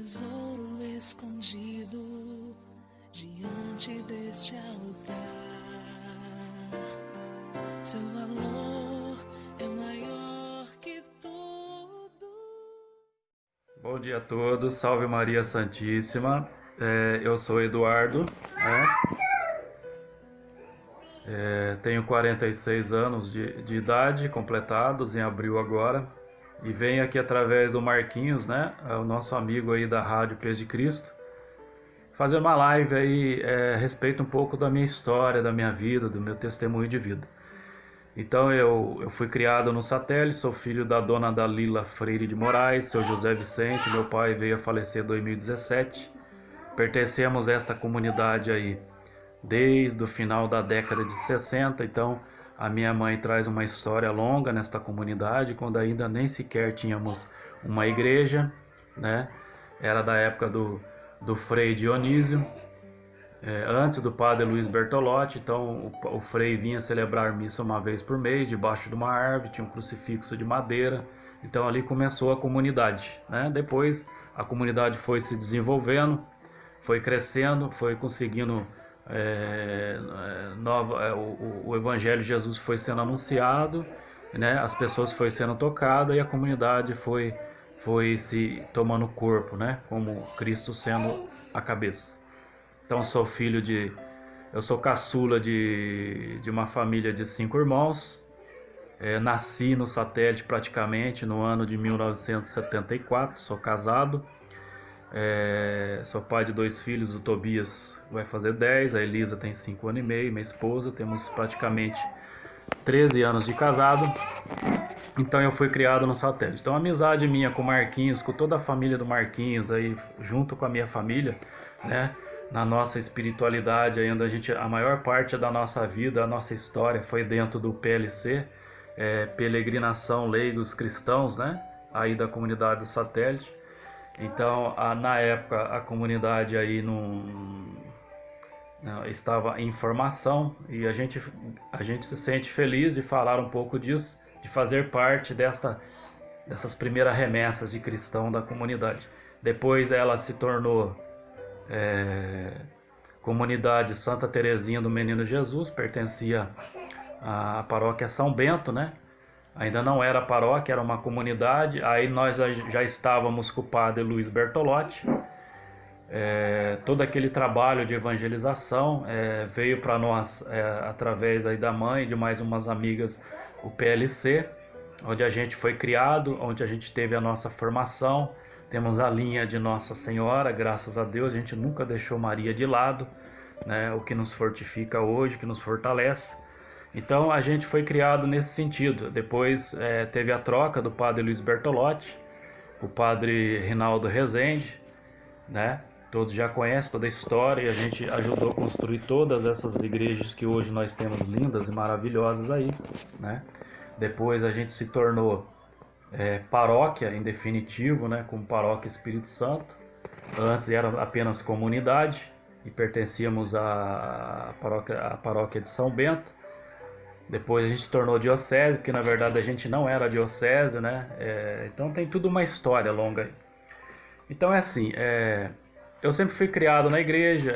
tesouro escondido diante deste altar. Seu valor é maior que tudo. Bom dia a todos, salve Maria Santíssima. Eu sou Eduardo, tenho 46 anos de idade, completados em abril agora, e venho aqui através do Marquinhos, o nosso amigo aí da Rádio Pés de Cristo, fazer uma live aí a respeito um pouco da minha história, da minha vida, do meu testemunho de vida. Então eu fui criado no satélite, sou filho da dona Dalila Freire de Moraes, seu José Vicente, meu pai veio a falecer em 2017. Pertencemos a essa comunidade aí desde o final da década de 60, então a minha mãe traz uma história longa nesta comunidade, quando ainda nem sequer tínhamos uma igreja, Era da época do Frei Dionísio, antes do padre Luiz Bertolotti. Então o Frei vinha celebrar missa uma vez por mês, debaixo de uma árvore, tinha um crucifixo de madeira. Então ali começou a comunidade, Depois a comunidade foi se desenvolvendo, foi crescendo, foi conseguindo o Evangelho de Jesus foi sendo anunciado, as pessoas foram sendo tocadas e a comunidade foi se tomando corpo, como Cristo sendo a cabeça. Então eu sou caçula de uma família de 5 irmãos, nasci no satélite praticamente no ano de 1974, sou casado. Sou pai de 2 filhos, o Tobias vai fazer 10, a Elisa tem 5 anos e meio, minha esposa, temos praticamente 13 anos de casado. Então eu fui criado no satélite. Então a amizade minha com o Marquinhos, com toda a família do Marquinhos, aí, junto com a minha família, na nossa espiritualidade, ainda a maior parte da nossa vida, a nossa história foi dentro do PLC, Peregrinação Leigos Cristãos, aí da comunidade do satélite. Então, na época, a comunidade aí não estava em formação, e a gente se sente feliz de falar um pouco disso, de fazer parte dessas primeiras remessas de cristão da comunidade. Depois ela se tornou Comunidade Santa Terezinha do Menino Jesus, pertencia à paróquia São Bento, Ainda não era paróquia, era uma comunidade. Aí nós já estávamos com o padre Luiz Bertolotti. Todo aquele trabalho de evangelização veio para nós através aí da mãe e de mais umas amigas, o PLC, onde a gente foi criado, onde a gente teve a nossa formação. Temos a linha de Nossa Senhora, graças a Deus, a gente nunca deixou Maria de lado, o que nos fortifica hoje, o que nos fortalece. Então a gente foi criado nesse sentido. Depois teve a troca do padre Luiz Bertolotti, o padre Rinaldo Rezende, Todos já conhecem toda a história, e a gente ajudou a construir todas essas igrejas que hoje nós temos lindas e maravilhosas aí, Depois a gente se tornou paróquia em definitivo, como Paróquia Espírito Santo. Antes era apenas comunidade e pertencíamos à paróquia de São Bento. Depois a gente se tornou diocese, porque na verdade a gente não era diocese, então tem tudo uma história longa aí. Então é assim, eu sempre fui criado na igreja,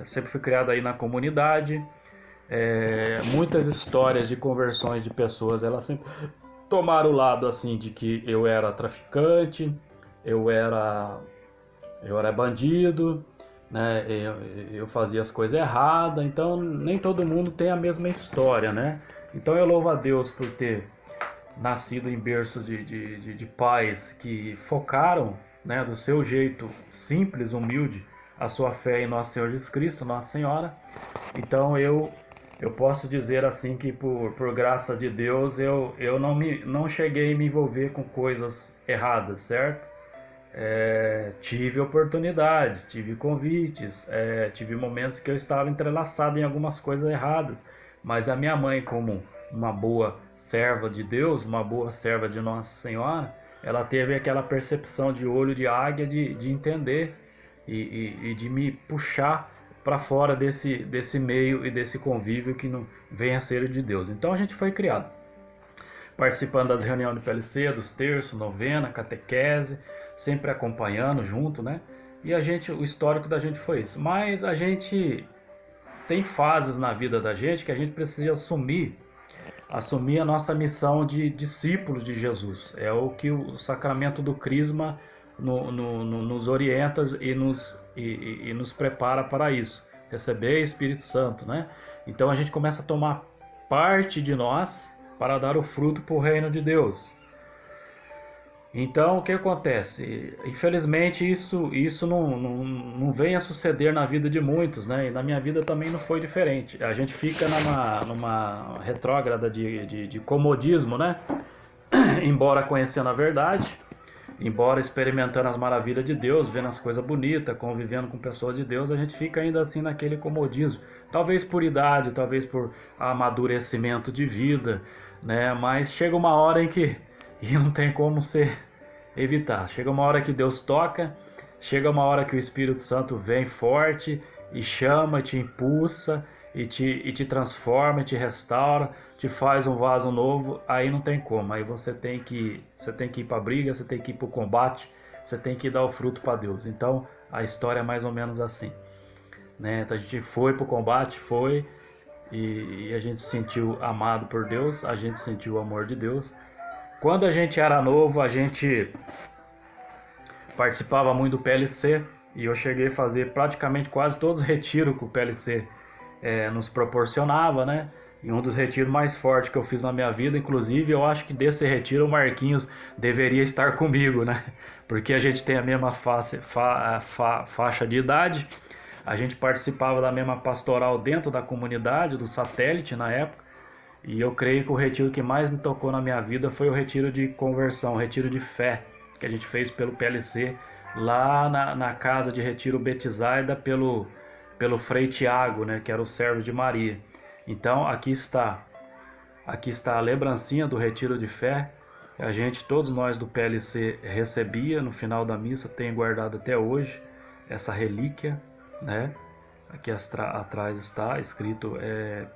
sempre fui criado aí na comunidade. Muitas histórias de conversões de pessoas, elas sempre tomaram o lado assim de que eu era traficante, eu era bandido, eu fazia as coisas erradas. Então nem todo mundo tem a mesma história, Então eu louvo a Deus por ter nascido em berços de pais que focaram, do seu jeito simples, humilde, a sua fé em Nosso Senhor Jesus Cristo, Nossa Senhora. Então eu posso dizer assim que por graça de Deus eu não cheguei a me envolver com coisas erradas, certo? Tive oportunidades, tive convites, tive momentos que eu estava entrelaçado em algumas coisas erradas, mas a minha mãe, como uma boa serva de Deus, uma boa serva de Nossa Senhora, ela teve aquela percepção de olho de águia de entender e de me puxar para fora desse meio e desse convívio que não vem a ser de Deus. Então a gente foi criado. participando das reuniões do PLC, dos terços, novena, catequese, sempre acompanhando junto, né? E o histórico da gente foi isso. Mas a gente tem fases na vida da gente que a gente precisa assumir a nossa missão de discípulos de Jesus. É o que o sacramento do Crisma nos orienta e nos prepara para isso. Receber Espírito Santo, né? Então a gente começa a tomar parte de nós para dar o fruto para o reino de Deus. Então o que acontece? Infelizmente isso não vem a suceder na vida de muitos, né? E na minha vida também não foi diferente. A gente fica numa retrógrada de comodismo, né? Embora conhecendo a verdade, embora experimentando as maravilhas de Deus, vendo as coisas bonitas, convivendo com pessoas de Deus, a gente fica ainda assim naquele comodismo. Talvez por idade, talvez por amadurecimento de vida, né? Mas chega uma hora em que não tem como evitar. Chega uma hora que Deus toca, chega uma hora que o Espírito Santo vem forte e chama, te impulsa e te transforma, te restaura, te faz um vaso novo. Aí não tem como, aí você tem que ir para a briga, você tem que ir para o combate, você tem que dar o fruto para Deus. Então a história é mais ou menos assim, né? Então a gente foi para o combate, e a gente se sentiu amado por Deus, a gente sentiu o amor de Deus. Quando a gente era novo, a gente participava muito do PLC, e eu cheguei a fazer praticamente quase todos os retiros que o PLC nos proporcionava, né? E um dos retiros mais fortes que eu fiz na minha vida, inclusive, eu acho que desse retiro o Marquinhos deveria estar comigo, né? Porque a gente tem a mesma faixa de idade, a gente participava da mesma pastoral dentro da comunidade, do satélite na época. E eu creio que o retiro que mais me tocou na minha vida foi o retiro de conversão, o retiro de fé, que a gente fez pelo PLC, lá na casa de retiro Betisaida, pelo Frei Tiago, né, que era o servo de Maria. Então aqui está a lembrancinha do retiro de fé, todos nós do PLC recebia no final da missa, tenho guardado até hoje essa relíquia, né? Aqui atrás está escrito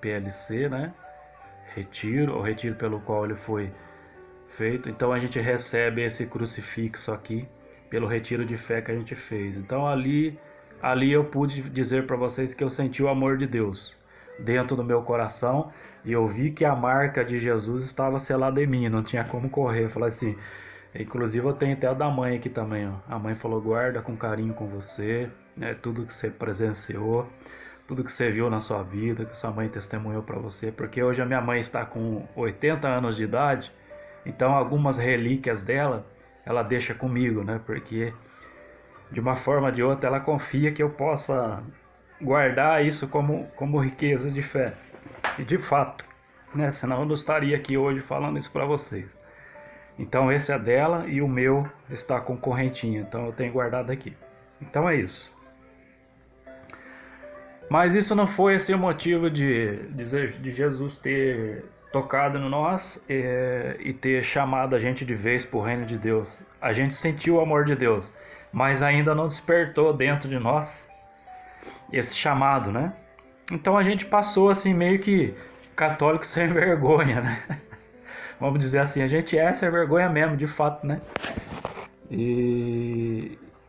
PLC, né? O retiro pelo qual ele foi feito. Então a gente recebe esse crucifixo aqui pelo retiro de fé que a gente fez. Então ali eu pude dizer para vocês que eu senti o amor de Deus dentro do meu coração, e eu vi que a marca de Jesus estava selada em mim, não tinha como correr. Eu falei assim, inclusive eu tenho até a da mãe aqui também, ó. A mãe falou: guarda com carinho com você, né, tudo que você presenciou, tudo que você viu na sua vida, que sua mãe testemunhou para você, porque hoje a minha mãe está com 80 anos de idade, então algumas relíquias dela, ela deixa comigo, né, porque de uma forma ou de outra ela confia que eu possa guardar isso como riqueza de fé, e de fato, né, senão eu não estaria aqui hoje falando isso para vocês. Então esse é dela e o meu está com correntinha, então eu tenho guardado aqui. Então é isso. Mas isso não foi assim o motivo de Jesus ter tocado em nós e ter chamado a gente de vez para o reino de Deus. A gente sentiu o amor de Deus, mas ainda não despertou dentro de nós esse chamado, né? Então a gente passou assim meio que católico sem vergonha, né? Vamos dizer assim, a gente é sem vergonha mesmo, de fato, né?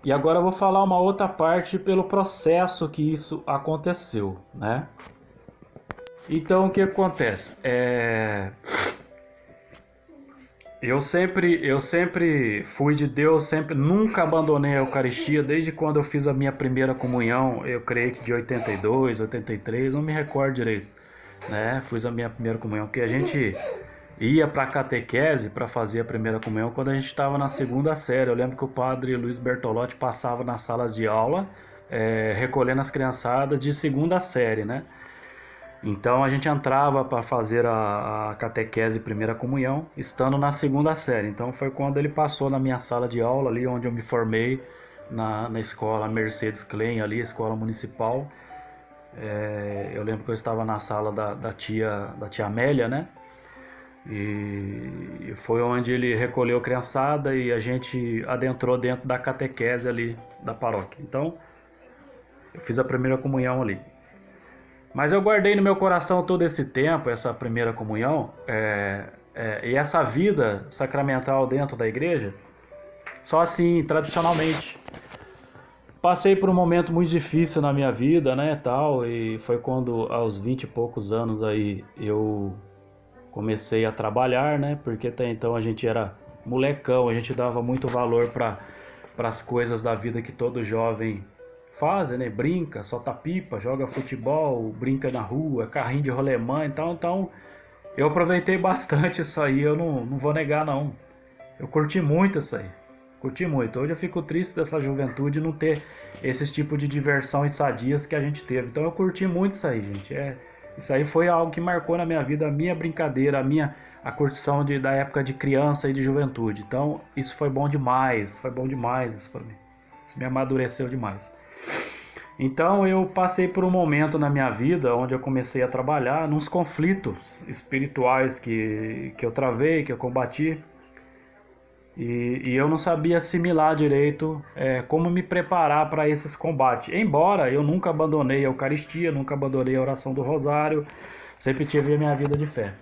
E agora eu vou falar uma outra parte pelo processo que isso aconteceu, né? Então o que acontece? Eu sempre fui de Deus, nunca abandonei a Eucaristia, desde quando eu fiz a minha primeira comunhão, eu creio que de 82, 83, não me recordo direito, né? Fiz a minha primeira comunhão, porque a gente ia para a catequese para fazer a primeira comunhão quando a gente estava na segunda série. Eu lembro que o padre Luiz Bertolotti passava nas salas de aula, recolhendo as criançadas de segunda série, né? Então a gente entrava para fazer a catequese primeira comunhão, estando na segunda série. Então foi quando ele passou na minha sala de aula, ali onde eu me formei, na escola Mercedes Klein, ali, escola municipal. Eu lembro que eu estava na sala da tia Amélia, né? E foi onde ele recolheu a criançada e a gente adentrou dentro da catequese ali da paróquia. Então eu fiz a primeira comunhão ali. Mas eu guardei no meu coração todo esse tempo, essa primeira comunhão, E essa vida sacramental dentro da igreja, só assim, tradicionalmente. Passei por um momento muito difícil na minha vida, né, tal, e foi quando aos 20 e poucos anos aí eu comecei a trabalhar, né, porque até então a gente era molecão, a gente dava muito valor para as coisas da vida que todo jovem faz, né, brinca, solta pipa, joga futebol, brinca na rua, carrinho de rolemã e tal, então eu aproveitei bastante isso aí, eu não vou negar não, eu curti muito isso aí. Curti muito. Hoje eu fico triste dessa juventude não ter esses tipos de diversão e sadias que a gente teve. Então eu curti muito isso aí, gente. Isso aí foi algo que marcou na minha vida, a minha brincadeira, a curtição da época de criança e de juventude. Então isso foi bom demais isso para mim. Isso me amadureceu demais. Então eu passei por um momento na minha vida onde eu comecei a trabalhar nos conflitos espirituais que eu travei, que eu combati. E eu não sabia assimilar direito como me preparar para esses combates. Embora eu nunca abandonei a Eucaristia, nunca abandonei a oração do Rosário, sempre tive a minha vida de fé.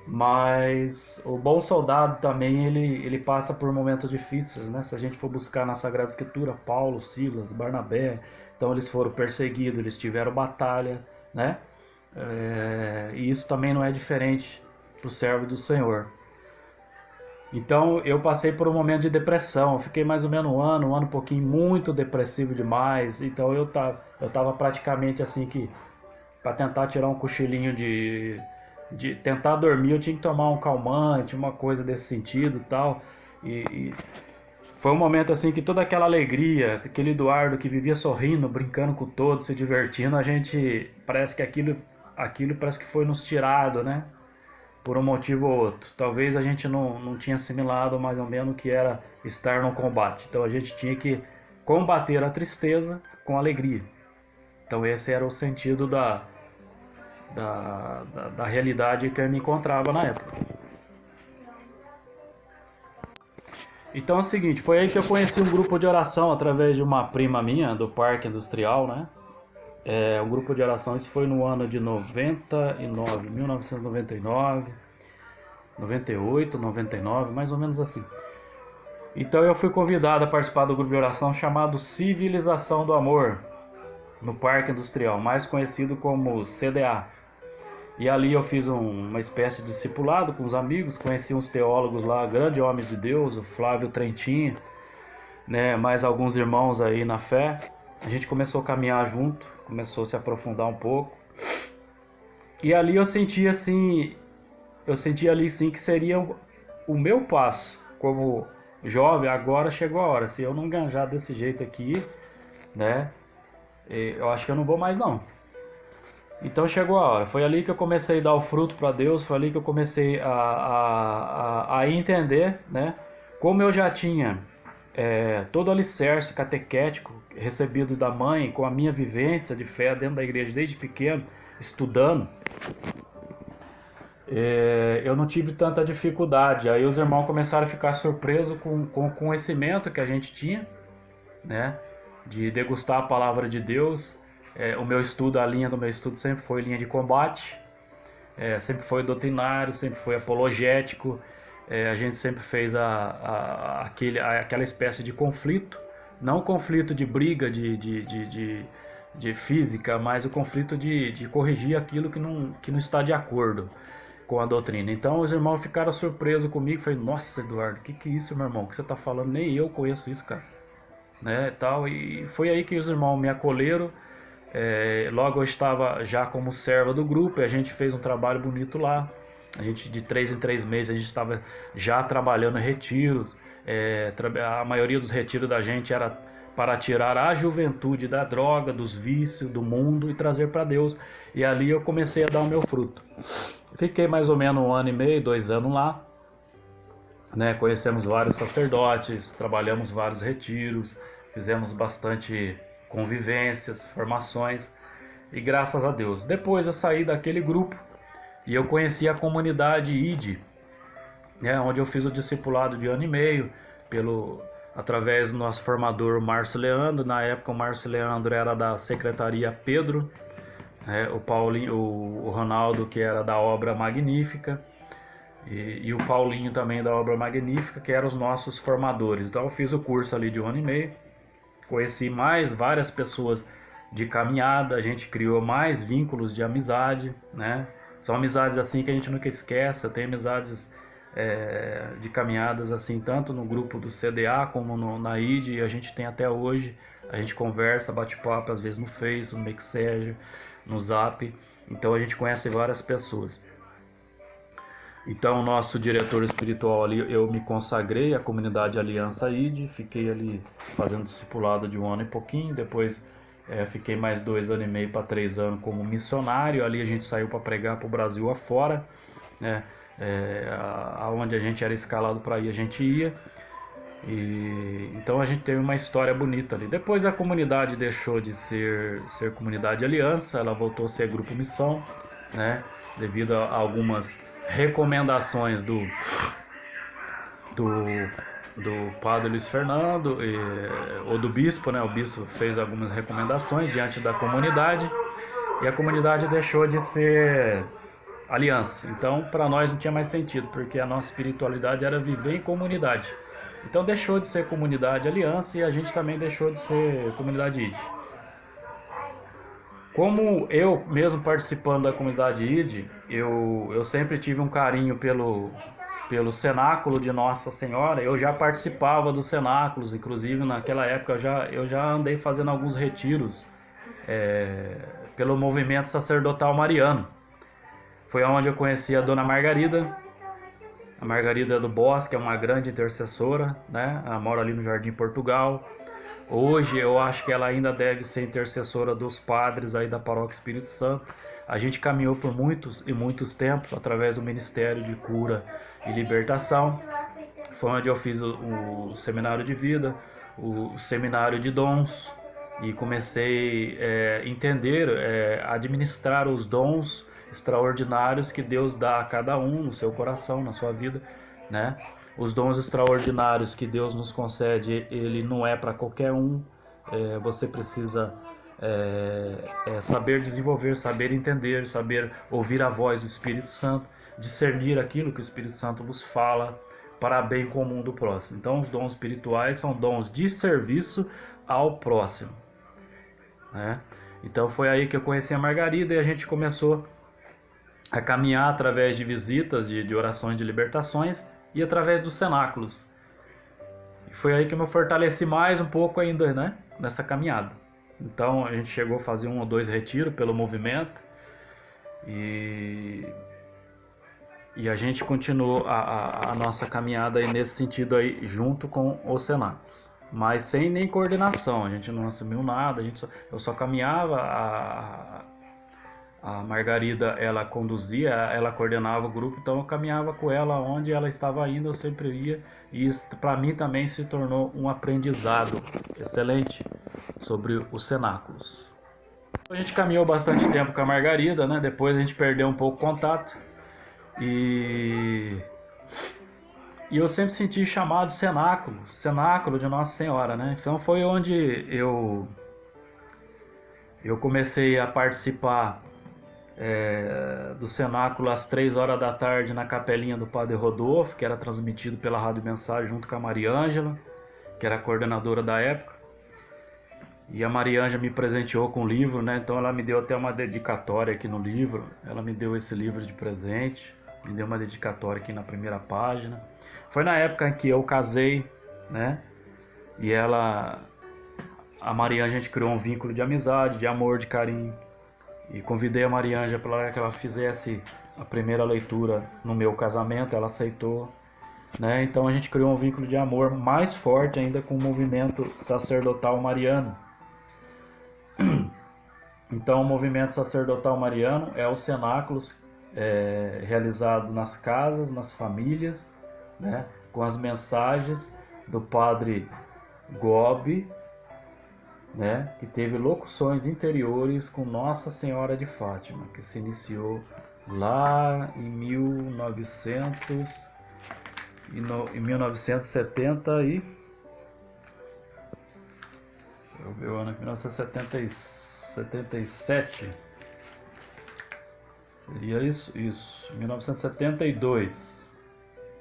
Mas o bom soldado também, ele passa por momentos difíceis, né? Se a gente for buscar na Sagrada Escritura, Paulo, Silas, Barnabé, então eles foram perseguidos, eles tiveram batalha, né? E isso também não é diferente para o servo do Senhor. Então eu passei por um momento de depressão, eu fiquei mais ou menos um ano e pouquinho, muito depressivo demais. Então eu tava praticamente assim que, para tentar tirar um cochilinho de tentar dormir, eu tinha que tomar um calmante, uma coisa desse sentido e tal. E foi um momento assim que toda aquela alegria, aquele Eduardo que vivia sorrindo, brincando com todos, se divertindo, a gente, parece que aquilo parece que foi nos tirado, né? Por um motivo ou outro. Talvez a gente não tinha assimilado mais ou menos o que era estar no combate. Então a gente tinha que combater a tristeza com alegria. Então esse era o sentido da realidade que eu me encontrava na época. Então é o seguinte, foi aí que eu conheci um grupo de oração através de uma prima minha do Parque Industrial, né? Um grupo de oração, isso foi no ano de 1999, 98, 99, mais ou menos assim. Então eu fui convidado a participar do grupo de oração chamado Civilização do Amor, no Parque Industrial, mais conhecido como CDA. E ali eu fiz uma espécie de discipulado com os amigos, conheci uns teólogos lá, grandes homens de Deus, o Flávio Trentin, né, mais alguns irmãos aí na fé. A gente começou a caminhar junto, começou a se aprofundar um pouco. E ali eu senti ali sim que seria o meu passo como jovem. Agora chegou a hora, se eu não enganjar desse jeito aqui, né, eu acho que eu não vou mais não. Então chegou a hora, foi ali que eu comecei a dar o fruto para Deus, foi ali que eu comecei a entender, né, como eu já tinha todo o alicerce catequético recebido da mãe, com a minha vivência de fé dentro da igreja desde pequeno, estudando, eu não tive tanta dificuldade. Aí os irmãos começaram a ficar surpresos com o conhecimento que a gente tinha, né, de degustar a palavra de Deus. O meu estudo, a linha do meu estudo sempre foi linha de combate, sempre foi doutrinário, sempre foi apologético. A gente sempre fez aquela espécie de conflito, não conflito de briga de física, mas o conflito de corrigir aquilo que não está de acordo com a doutrina. Então os irmãos ficaram surpresos comigo, falei, nossa Eduardo, que é isso, meu irmão, que você está falando? Nem eu conheço isso, cara, né, tal. E foi aí que os irmãos me acolheram. Logo eu estava já como serva do grupo e a gente fez um trabalho bonito lá. A gente, de 3 em 3 meses, a gente estava já trabalhando em retiros. A maioria dos retiros da gente era para tirar a juventude da droga, dos vícios, do mundo e trazer para Deus. E ali eu comecei a dar o meu fruto. Fiquei mais ou menos 1 ano e meio, 2 anos lá, né? Conhecemos vários sacerdotes, trabalhamos vários retiros, fizemos bastante convivências, formações, e graças a Deus. Depois eu saí daquele grupo e eu conheci a comunidade ID, né, onde eu fiz o discipulado de 1 ano e meio, através do nosso formador Márcio Leandro. Na época o Márcio Leandro era da Secretaria Pedro, o Paulinho, o Ronaldo, que era da Obra Magnífica, e o Paulinho também da Obra Magnífica, que eram os nossos formadores. Então eu fiz o curso ali de 1 ano e meio, conheci mais várias pessoas de caminhada, a gente criou mais vínculos de amizade, né? São amizades assim que a gente nunca esquece. Eu tenho amizades de caminhadas assim, tanto no grupo do CDA como na ID, e a gente tem até hoje. A gente conversa, bate papo, às vezes no Face, no Messenger, no Zap. Então a gente conhece várias pessoas. Então o nosso diretor espiritual ali, eu me consagrei à comunidade Aliança ID, fiquei ali fazendo discipulado de 1 ano e pouquinho, depois fiquei mais 2 anos e meio para 3 anos como missionário. Ali a gente saiu para pregar para o Brasil afora, né? Aonde a gente era escalado para ir, a gente ia. Então a gente teve uma história bonita ali. Depois a comunidade deixou de ser comunidade Aliança, ela voltou a ser grupo Missão, né? Devido a algumas recomendações do padre Luiz Fernando, ou do bispo, né? O bispo fez algumas recomendações diante da comunidade, e a comunidade deixou de ser Aliança. Então para nós não tinha mais sentido, porque a nossa espiritualidade era viver em comunidade. Então deixou de ser comunidade Aliança, e a gente também deixou de ser comunidade ID. Como eu mesmo participando da comunidade ID, eu sempre tive um carinho pelo cenáculo de Nossa Senhora. Eu já participava dos cenáculos, inclusive naquela época eu já andei fazendo alguns retiros pelo movimento sacerdotal mariano. Foi onde eu conheci a Dona Margarida. A Margarida do Bosque é uma grande intercessora, né? Ela mora ali no Jardim Portugal. Hoje eu acho que ela ainda deve ser intercessora dos padres aí da Paróquia Espírito Santo. A gente caminhou por muitos e muitos tempos através do Ministério de Cura e Libertação. Foi onde eu fiz o Seminário de Vida, o Seminário de Dons, e comecei a entender, administrar os dons extraordinários que Deus dá a cada um no seu coração, na sua vida, né? Os dons extraordinários que Deus nos concede, ele não é para qualquer um. Você precisa saber desenvolver, saber entender, saber ouvir a voz do Espírito Santo, discernir aquilo que o Espírito Santo vos fala para bem comum do próximo. Então os dons espirituais são dons de serviço ao próximo, né? Então foi aí que eu conheci a Margarida, e a gente começou a caminhar através de visitas, de orações de libertações, e através dos cenáculos. E foi aí que eu me fortaleci mais um pouco ainda, né, nessa caminhada. Então a gente chegou a fazer 1 ou 2 retiros pelo movimento, e a gente continuou a nossa caminhada aí nesse sentido aí, junto com os cenáculos, mas sem nem coordenação. A gente não assumiu nada, eu só caminhava. A Margarida, ela conduzia, ela coordenava o grupo, então eu caminhava com ela onde ela estava indo, eu sempre ia, e isso para mim também se tornou um aprendizado excelente sobre os cenáculos. A gente caminhou bastante tempo com a Margarida, né? Depois a gente perdeu um pouco o contato, e eu sempre senti chamado cenáculo de Nossa Senhora, né? Então foi onde eu comecei a participar do cenáculo às 3 horas da tarde na capelinha do Padre Rodolfo, que era transmitido pela Rádio Mensagem junto com a Maria Ângela, que era a coordenadora da época. E a Maria Ângela me presenteou com um livro, né? Então ela me deu até uma dedicatória aqui no livro. Ela me deu esse livro de presente, me deu uma dedicatória aqui na primeira página. Foi na época em que eu casei, né? E a Maria Ângela, a gente criou um vínculo de amizade, de amor, de carinho. E convidei a Maria Ângela para que ela fizesse a primeira leitura no meu casamento, ela aceitou, né? Então a gente criou um vínculo de amor mais forte ainda com o movimento sacerdotal mariano. Então o movimento sacerdotal mariano é os cenáculos realizados nas casas, nas famílias, né? Com as mensagens do padre Gobi, né, que teve locuções interiores com Nossa Senhora de Fátima, que se iniciou lá em 1970 e... eu vi o ano aqui, 1977. Seria isso? Isso, 1972.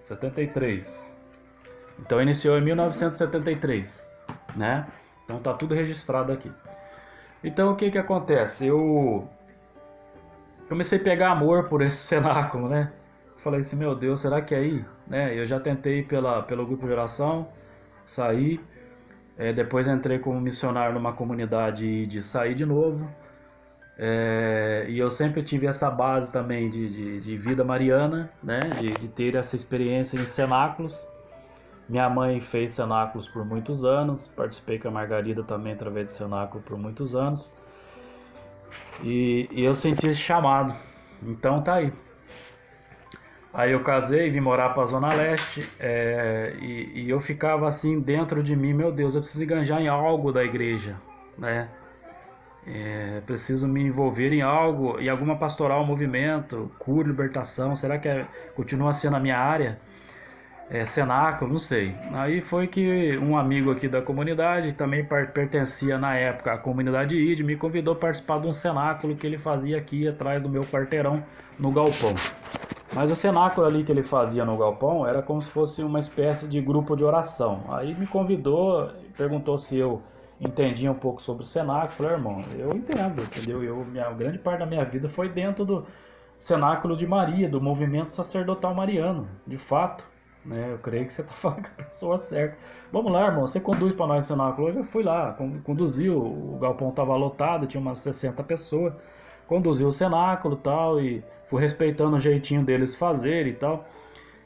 73. Então iniciou em 1973, né? Então tá tudo registrado aqui. Então o que que acontece? Eu comecei a pegar amor por esse cenáculo, né? Falei assim, meu Deus, será que é aí? Né? Eu já tentei pelo grupo de oração, saí. Depois entrei como missionário numa comunidade de sair de novo. E eu sempre tive essa base também de vida mariana, né? De ter essa experiência em cenáculos. Minha mãe fez cenáculos por muitos anos, participei com a Margarida também através de cenáculo por muitos anos. E eu senti esse chamado, então tá aí. Aí eu casei, vim morar para a Zona Leste, e eu ficava assim dentro de mim, meu Deus, eu preciso enganjar em algo da igreja, né? Preciso me envolver em algo, em alguma pastoral, movimento, cura, libertação, será que continua sendo a minha área? Cenáculo, não sei. Aí foi que um amigo aqui da comunidade, também pertencia na época à comunidade ID, me convidou a participar de um cenáculo que ele fazia aqui atrás do meu quarteirão, no galpão. Mas o cenáculo ali que ele fazia no galpão era como se fosse uma espécie de grupo de oração. Aí me convidou, perguntou se eu entendia um pouco sobre o cenáculo. Falei, irmão, eu entendo, entendeu? Grande parte da minha vida foi dentro do cenáculo de Maria, do movimento sacerdotal mariano, de fato. Né? Eu creio que você está falando com a pessoa certa. Vamos lá, irmão, você conduz para nós o cenáculo. Eu já fui lá, conduzi, o galpão estava lotado, tinha umas 60 pessoas. Conduzi o cenáculo e tal, e fui respeitando o jeitinho deles fazer e tal.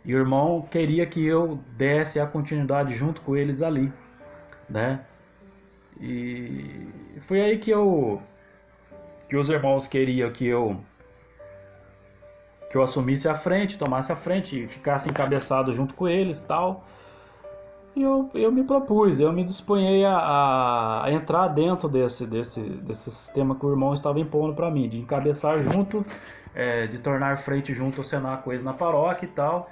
E o irmão queria que eu desse a continuidade junto com eles ali, né? E foi aí que os irmãos queriam que eu assumisse a frente, tomasse a frente e ficasse encabeçado junto com eles e tal. E eu me propus, eu me disponhei a entrar dentro desse sistema que o irmão estava impondo para mim, de encabeçar junto, de tornar frente junto ao cenáculo com eles na paróquia e tal.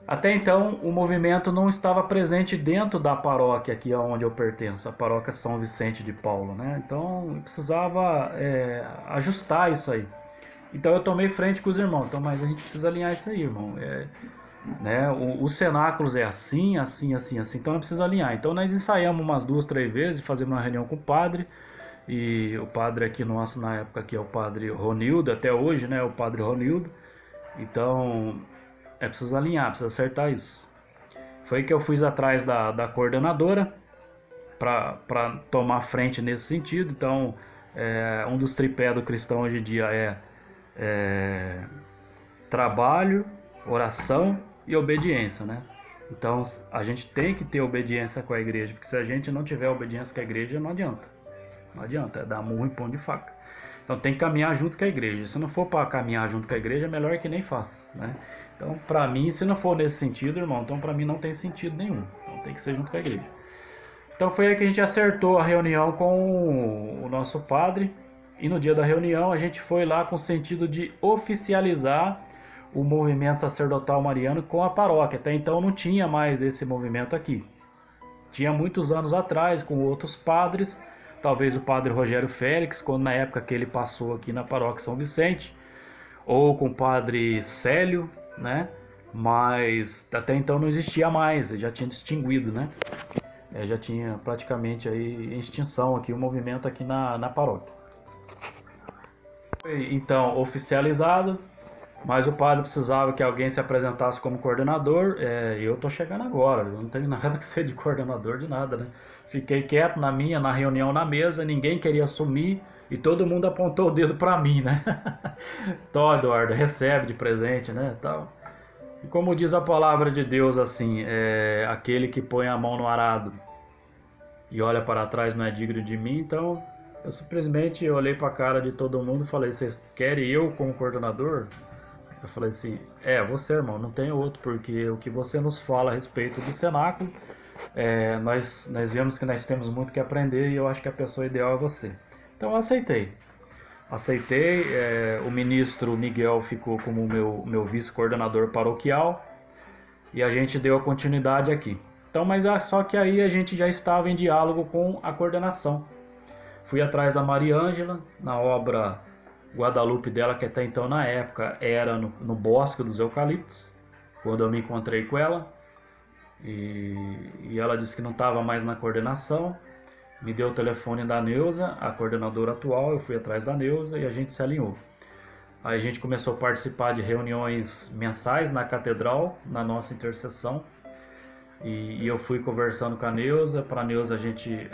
Até então o movimento não estava presente dentro da paróquia aqui onde eu pertenço, a paróquia São Vicente de Paulo, né? Então eu precisava ajustar isso aí. Então eu tomei frente com os irmãos. Então, mas a gente precisa alinhar isso aí, irmão. Né? Os cenáculos é assim, assim, assim, assim. Então nós precisamos alinhar. Então nós ensaiamos umas 2, 3 vezes, fazemos uma reunião com o padre. E o padre aqui nosso na época aqui é o padre Ronildo, até hoje, né? O padre Ronildo. Então preciso alinhar, precisa acertar isso. Foi que eu fui atrás da coordenadora para tomar frente nesse sentido. Então um dos tripés do cristão hoje em dia é trabalho, oração e obediência, né? Então a gente tem que ter obediência com a igreja, porque se a gente não tiver obediência com a igreja, não adianta. Não adianta, é dar murro em pão de faca. Então tem que caminhar junto com a igreja. Se não for para caminhar junto com a igreja, é melhor que nem faça, né? Então, para mim, se não for nesse sentido, irmão, então para mim não tem sentido nenhum. Então tem que ser junto com a igreja. Então foi aí que a gente acertou a reunião com o nosso padre. E no dia da reunião a gente foi lá com o sentido de oficializar o movimento sacerdotal mariano com a paróquia. Até então não tinha mais esse movimento aqui. Tinha muitos anos atrás com outros padres, talvez o padre Rogério Félix, quando na época que ele passou aqui na paróquia São Vicente, ou com o padre Célio, né? Mas até então não existia mais, ele já tinha distinguido, né? Já tinha praticamente aí em extinção aqui o movimento aqui na paróquia. Então, oficializado, mas o padre precisava que alguém se apresentasse como coordenador, e eu tô chegando agora, eu não tenho nada que ser de coordenador de nada, né? Fiquei quieto na reunião na mesa, ninguém queria assumir e todo mundo apontou o dedo para mim, né? Tó, Eduardo, recebe de presente, né? Tal. E como diz a palavra de Deus assim, aquele que põe a mão no arado e olha para trás não é digno de mim, então eu simplesmente olhei para a cara de todo mundo e falei, vocês querem eu como coordenador? Eu falei assim, você, irmão, não tem outro, porque o que você nos fala a respeito do cenáculo, nós vemos que nós temos muito que aprender e eu acho que a pessoa ideal é você. Então eu aceitei, o ministro Miguel ficou como meu vice-coordenador paroquial e a gente deu a continuidade aqui. Então, mas só que aí a gente já estava em diálogo com a coordenação. Fui atrás da Maria Ângela, na obra Guadalupe dela, que até então na época era no Bosque dos Eucaliptos, quando eu me encontrei com ela, e ela disse que não estava mais na coordenação, me deu o telefone da Neuza, a coordenadora atual, eu fui atrás da Neuza e a gente se alinhou. Aí a gente começou a participar de reuniões mensais na catedral, na nossa intercessão, e eu fui conversando com a Neuza, para a Neuza a gente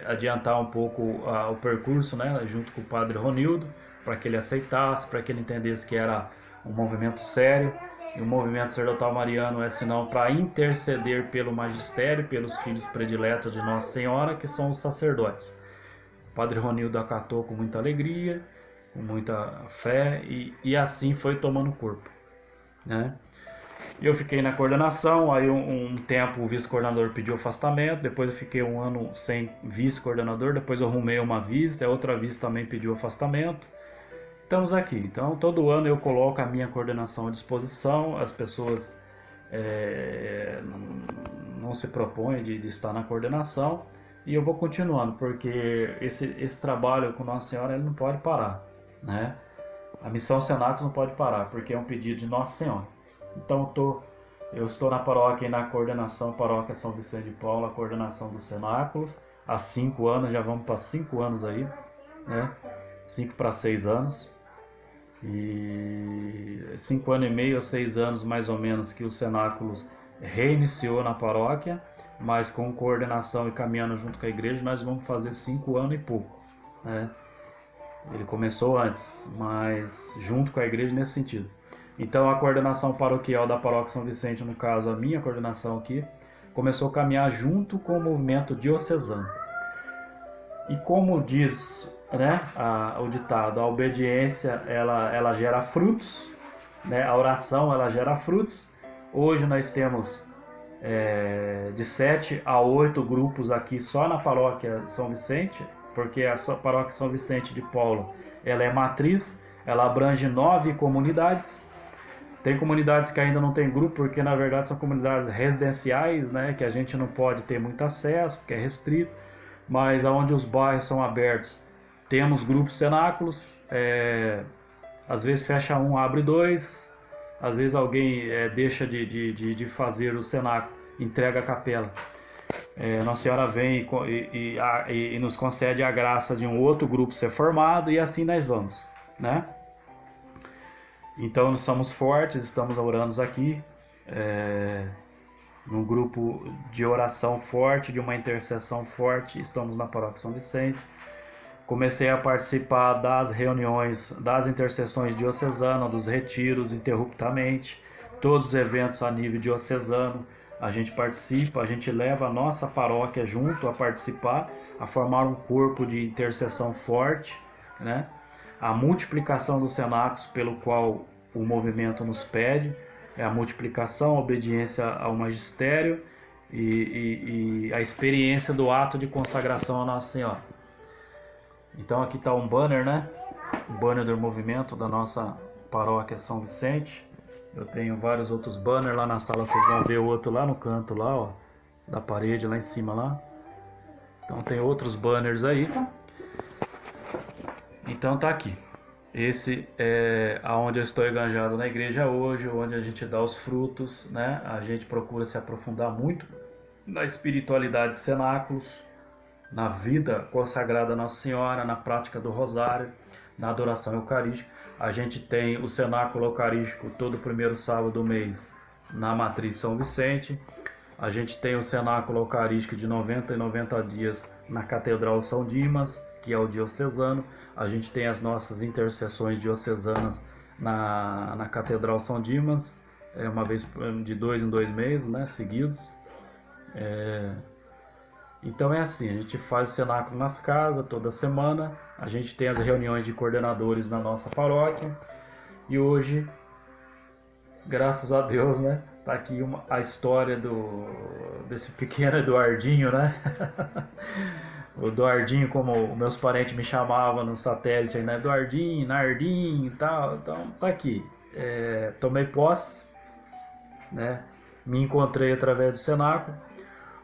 adiantar um pouco o percurso, né, junto com o padre Ronildo, para que ele aceitasse, para que ele entendesse que era um movimento sério, e o movimento sacerdotal mariano é sinal para interceder pelo magistério, pelos filhos prediletos de Nossa Senhora, que são os sacerdotes. O padre Ronildo acatou com muita alegria, com muita fé, e assim foi tomando corpo, né? Eu fiquei na coordenação, aí um tempo o vice-coordenador pediu afastamento, depois eu fiquei um ano sem vice-coordenador, depois eu arrumei uma vice, a outra vice também pediu afastamento. Estamos aqui, então todo ano eu coloco a minha coordenação à disposição, as pessoas não se propõem de estar na coordenação, e eu vou continuando, porque esse trabalho com Nossa Senhora ele não pode parar, né? A missão Cenáculos não pode parar, porque é um pedido de Nossa Senhora. Então eu estou na paróquia e na coordenação paróquia São Vicente de Paulo, a coordenação dos cenáculos, há 5 anos, já vamos para 5 anos aí, né? 5 para 6 anos, e 5 anos e meio a 6 anos mais ou menos que os cenáculos reiniciou na paróquia, mas com coordenação e caminhando junto com a igreja nós vamos fazer 5 anos e pouco, né? Ele começou antes, mas junto com a igreja nesse sentido. Então a coordenação paroquial da paróquia São Vicente, no caso a minha coordenação aqui, começou a caminhar junto com o movimento diocesano. E como diz, né, o ditado, a obediência ela gera frutos, né, a oração ela gera frutos. Hoje nós temos de 7 a 8 grupos aqui só na paróquia São Vicente, porque a paróquia São Vicente de Paulo ela é matriz, ela abrange 9 comunidades. Tem comunidades que ainda não tem grupo, porque na verdade são comunidades residenciais, né, que a gente não pode ter muito acesso, porque é restrito, mas onde os bairros são abertos, temos grupos cenáculos, às vezes fecha um, abre 2, às vezes alguém deixa de fazer o cenáculo, entrega a capela. Nossa Senhora vem e nos concede a graça de um outro grupo ser formado, e assim nós vamos, né? Então nós somos fortes, estamos orando aqui, num grupo de oração forte, de uma intercessão forte, estamos na paróquia São Vicente. Comecei a participar das reuniões, das intercessões diocesanas, dos retiros interruptamente, todos os eventos a nível diocesano, a gente participa, a gente leva a nossa paróquia junto a participar, a formar um corpo de intercessão forte, né? A multiplicação dos cenáculos pelo qual o movimento nos pede, é a multiplicação, a obediência ao magistério e a experiência do ato de consagração a Nossa Senhora. Então aqui está um banner, né? O banner do movimento da nossa paróquia São Vicente. Eu tenho vários outros banners lá na sala, vocês vão ver o outro lá no canto, lá, ó, da parede, lá em cima lá. Então tem outros banners aí. Então tá aqui. Esse é aonde eu estou enganjado na igreja hoje, onde a gente dá os frutos, né? A gente procura se aprofundar muito na espiritualidade de cenáculos, na vida consagrada a Nossa Senhora, na prática do rosário, na adoração eucarística. A gente tem o cenáculo eucarístico todo primeiro sábado do mês na Matriz São Vicente. A gente tem o cenáculo eucarístico de 90 em 90 dias na Catedral São Dimas, que é o diocesano. A gente tem as nossas intercessões diocesanas na Catedral São Dimas, uma vez de 2 em 2 meses, né, seguidos. Então é assim, a gente faz o cenáculo nas casas toda semana, a gente tem as reuniões de coordenadores na nossa paróquia, e hoje, graças a Deus, né, tá aqui a história desse pequeno Eduardinho, né? O Eduardinho, como meus parentes me chamavam no satélite aí, né? Eduardinho, Nardinho e tal. Então tá aqui. Tomei posse, né? Me encontrei através do cenáculo.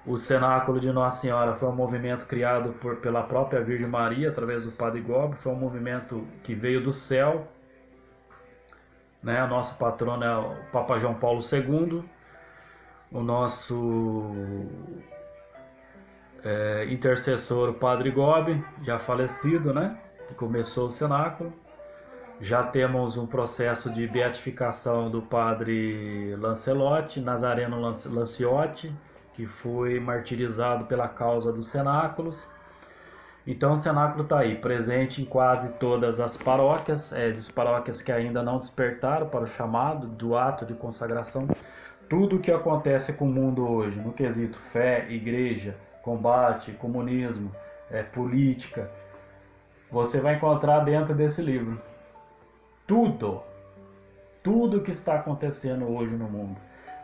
O cenáculo de Nossa Senhora foi um movimento criado pela própria Virgem Maria, através do Padre Gobi. Foi um movimento que veio do céu. né? O nosso patrono é o Papa João Paulo II, o nosso intercessor, o Padre Gobi, já falecido, né? Que começou o cenáculo. Já temos um processo de beatificação do Padre Lancelotti, Nazareno Lanciotti, que foi martirizado pela causa dos cenáculos. Então o cenáculo está aí, presente em quase todas as paróquias, as paróquias que ainda não despertaram para o chamado do ato de consagração. Tudo o que acontece com o mundo hoje, no quesito fé, igreja, combate, comunismo, política, você vai encontrar dentro desse livro. Tudo que está acontecendo hoje no mundo.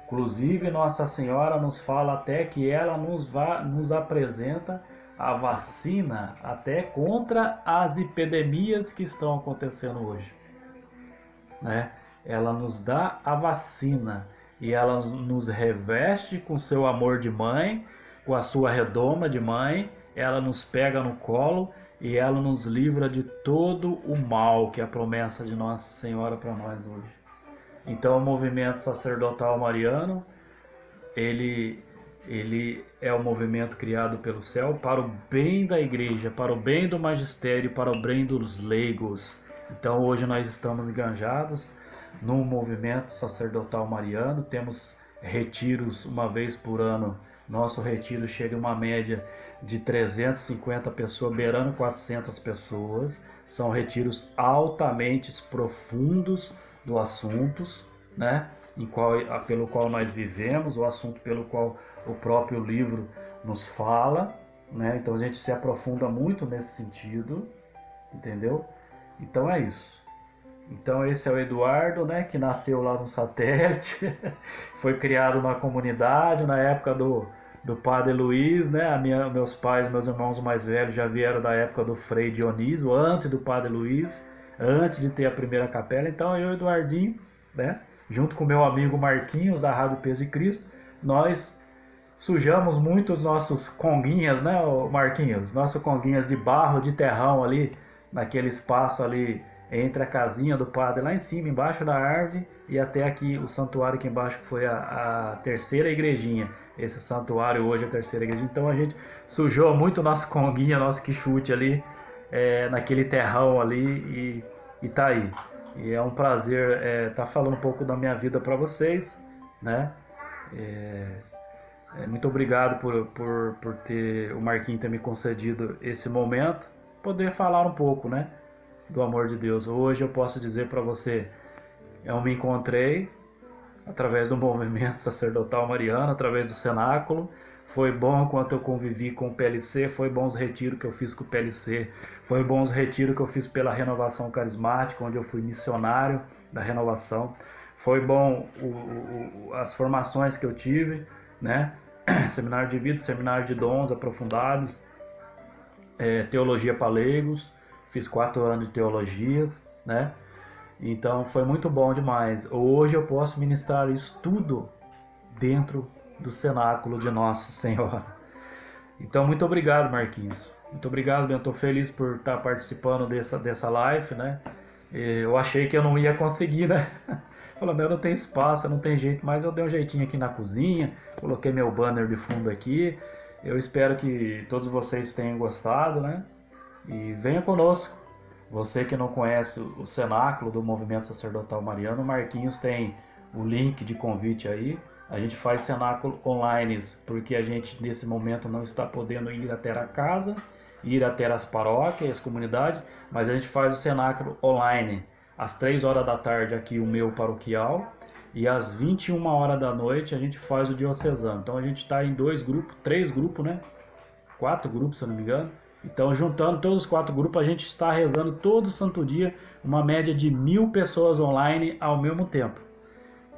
Inclusive Nossa Senhora nos fala até que ela nos apresenta a vacina até contra as epidemias que estão acontecendo hoje, né? Ela nos dá a vacina e ela nos reveste com seu amor de mãe, com a sua redoma de mãe, ela nos pega no colo e ela nos livra de todo o mal, que é a promessa de Nossa Senhora para nós hoje. Então o movimento sacerdotal mariano, ele é um movimento criado pelo céu para o bem da igreja, para o bem do magistério, para o bem dos leigos. Então hoje nós estamos enganjados no movimento sacerdotal mariano, temos retiros uma vez por ano. Nosso retiro chega a uma média de 350 pessoas, beirando 400 pessoas. São retiros altamente profundos do assuntos, né? Pelo qual nós vivemos, o assunto pelo qual o próprio livro nos fala, né? Então a gente se aprofunda muito nesse sentido, entendeu? Então é isso. Então esse é o Eduardo, né, que nasceu lá no satélite, foi criado na comunidade na época do Padre Luiz, né? Meus pais, meus irmãos mais velhos já vieram da época do Frei Dionísio, antes do Padre Luiz, antes de ter a primeira capela. Então eu e o Eduardinho, né, junto com meu amigo Marquinhos da Rádio Peso de Cristo, nós sujamos muito os nossos conguinhas, né, Marquinhos? Nossos conguinhas de barro, de terrão ali, naquele espaço ali entre a casinha do padre lá em cima, embaixo da árvore, e até aqui o santuário aqui embaixo, que foi a terceira igrejinha. Esse santuário hoje é a terceira igrejinha. Então a gente sujou muito nosso conguinha, nosso quichute ali, naquele terrão ali, e tá aí. E é um prazer tá falando um pouco da minha vida para vocês, né? Muito obrigado por ter o Marquinhos ter me concedido esse momento, poder falar um pouco, né, do amor de Deus. Hoje eu posso dizer para você, eu me encontrei através do movimento sacerdotal mariano, através do cenáculo. Foi bom enquanto eu convivi com o PLC, foi bom os retiros que eu fiz com o PLC, foi bom os retiros que eu fiz pela Renovação Carismática, onde eu fui missionário da renovação. Foi bom as formações que eu tive, né? Seminário de vida, seminário de dons aprofundados, teologia para leigos, fiz 4 anos de teologias, né? Então foi muito bom demais. Hoje eu posso ministrar isso tudo dentro do cenáculo de Nossa Senhora. Então muito obrigado, Marquinhos. Muito obrigado, eu estou feliz por estar participando dessa live, né? Eu achei que eu não ia conseguir, né? Falando, eu não tenho espaço, eu não tenho jeito, mas eu dei um jeitinho aqui na cozinha, coloquei meu banner de fundo aqui. Eu espero que todos vocês tenham gostado, né? E venha conosco. Você que não conhece o cenáculo do Movimento Sacerdotal Mariano, o Marquinhos tem o link de convite aí. A gente faz cenáculo online, porque a gente nesse momento não está podendo ir até a casa, ir até as paróquias, as comunidades, mas a gente faz o cenáculo online, às 3 horas da tarde aqui o meu paroquial, e às 21 horas da noite a gente faz o diocesano. Então a gente está em 3 grupos, né? 4 grupos, se eu não me engano. Então, juntando todos os 4 grupos, a gente está rezando todo santo dia, uma média de 1000 pessoas online ao mesmo tempo.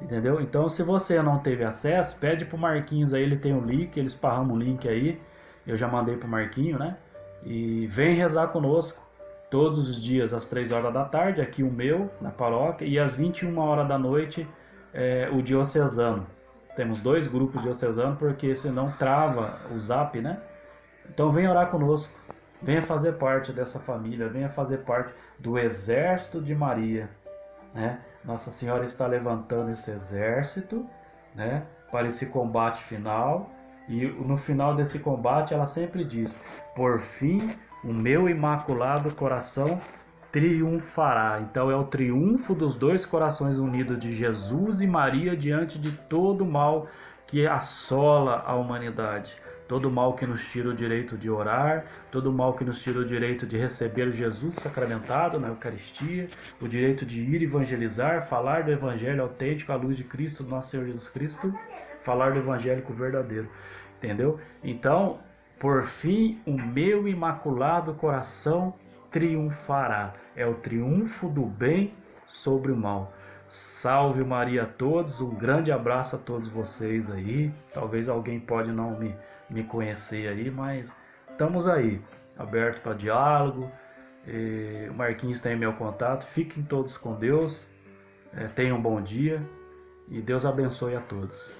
Entendeu? Então, se você não teve acesso, pede pro Marquinhos aí, ele tem o link, ele esparrama o link aí. Eu já mandei pro Marquinho, né? E vem rezar conosco todos os dias às 3 horas da tarde, aqui o meu, na paróquia, e às 21 horas da noite, o diocesano. Temos 2 grupos diocesanos, porque senão trava o zap, né? Então venha orar conosco, venha fazer parte dessa família, venha fazer parte do exército de Maria, né? Nossa Senhora está levantando esse exército, né, para esse combate final. E no final desse combate ela sempre diz: por fim, o meu imaculado coração triunfará. Então é o triunfo dos dois corações unidos de Jesus e Maria diante de todo o mal que assola a humanidade. Todo o mal que nos tira o direito de orar, todo o mal que nos tira o direito de receber Jesus sacramentado na Eucaristia, o direito de ir evangelizar, falar do Evangelho autêntico à luz de Cristo, nosso Senhor Jesus Cristo, falar do evangélico verdadeiro. Entendeu? Então, por fim, o meu imaculado coração triunfará. É o triunfo do bem sobre o mal. Salve Maria a todos, um grande abraço a todos vocês aí. Talvez alguém pode não me conhecer aí, mas estamos aí, aberto para diálogo. O Marquinhos tem meu contato. Fiquem todos com Deus. Tenham um bom dia e Deus abençoe a todos.